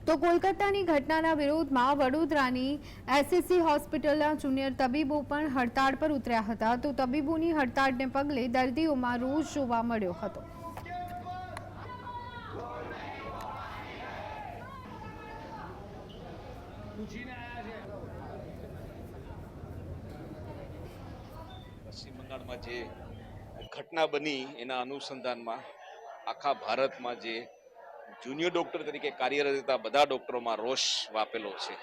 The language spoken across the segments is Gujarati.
તો કોલકાતાની ઘટનાના વિરોધમાં વડોદરાની એસસીસી હોસ્પિટલના જુનિયર તબીબો પણ હડતાળ પર ઉતર્યા હતા। તો તબીબોની હડતાળને પગલે દર્દીઓમાં રોષ જોવા મળ્યો હતો। પશ્ચિમ બંગાળમાં જે ઘટના બની એના અનુસંધાનમાં આખા ભારતમાં જે જુનિયર ડોક્ટર તરીકે કાર્યરત હતા બધા ડોક્ટરોમાં રોષ વાપેલો છે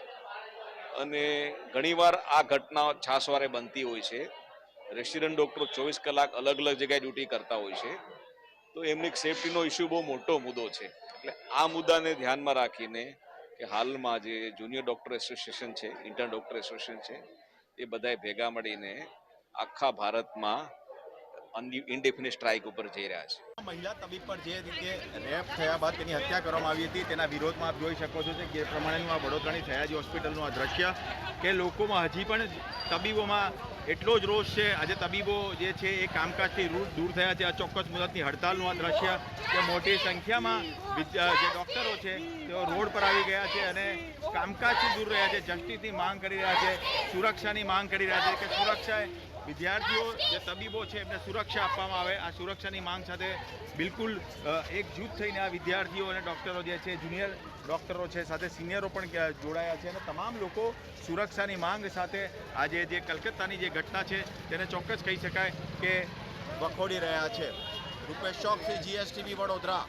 અને ઘણીવાર આ ઘટના છાસવારે બનતી હોય છે। રેસિડન્ટ ડોક્ટરો 24 કલાક અલગ અલગ જગ્યાએ ડ્યુટી કરતા હોય છે, તો એમની સેફટીનો ઇસ્યુ બહુ મોટો મુદ્દો છે। એટલે આ મુદ્દાને ધ્યાનમાં રાખીને કે હાલમાં જે જુનિયર ડોક્ટર એસોસિએશન છે, ઇન્ટર્ન ડોક્ટર એસોસિએશન છે, એ બધાએ ભેગા મળીને આખા ભારતમાં ઇન્ડેફિનિટ સ્ટ્રાઇક ઉપર જઈ રહ્યા છે। મહિલા તબીબ પર જે રીતે રેપ થયા બાદ તેની હત્યા કરવામાં આવી હતી તેના વિરોધમાં આપ જોઈ શકો છો કે પ્રમાણેનું આ વડોદરાની સયાજી હોસ્પિટલનું આ દ્રશ્ય કે લોકોમાં હજી પણ તબીબોમાં એટલો જ રોષ છે। આજે તબીબો જે છે એ કામકાજથી દૂર થયા છે। અચોક્કસ મુદતની હડતાલનું આ દ્રશ્ય કે મોટી સંખ્યામાં જે ડૉક્ટરો છે તેઓ રોડ પર આવી ગયા છે અને કામકાજથી દૂર રહ્યા છે, જસ્ટિસની માંગ કરી રહ્યા છે, સુરક્ષાની માંગ કરી રહ્યા છે કે સુરક્ષાએ વિદ્યાર્થીઓ જે તબીબો છે એમને સુરક્ષા આપવામાં આવે। આ સુરક્ષાની માંગ સાથે બિલકુલ એકજૂથ થઈને આ વિદ્યાર્થીઓ અને ડૉક્ટરો જે છે, જુનિયર ડૉક્ટરો છે, સાથે સિનિયરો પણ જોડાયા છે અને તમામ લોકો સુરક્ષાની માંગ સાથે આજે જે કલકત્તાની જે ઘટના છે તેને ચોક્કસ કહી શકાય કે વખોડી રહ્યા છે। રૂપેશ ચોકસી, GSTV વડોદરા।